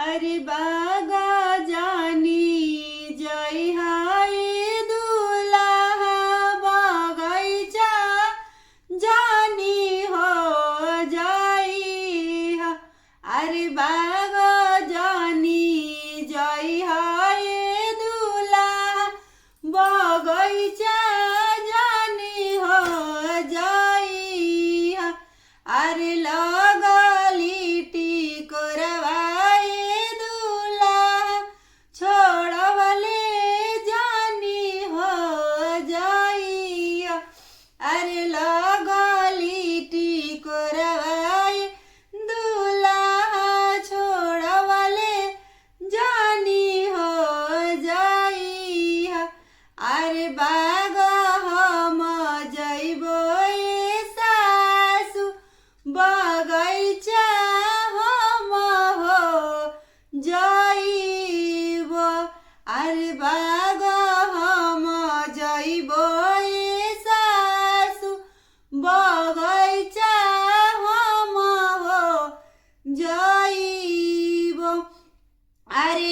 अरे बागा जानी जय हाय दूल्हा बगैचा जानी हो जाई हा। अरे बागा जानी जय हाय दूल्हा बगैचा जानी हो जाई हा। अरे लगली टिकोरवाए दूल्हा छोड़वले जानी हो जाई हा। अरे लगली टिकोरवाए दूल्हा छोड़वले जानी हो जाई हा। अरे बागा हम जइबो ए सासु बगैचा हम हो जइबो। अरे बागा हम जइबो ए सासु बगैचा हम हो जइबो। अरे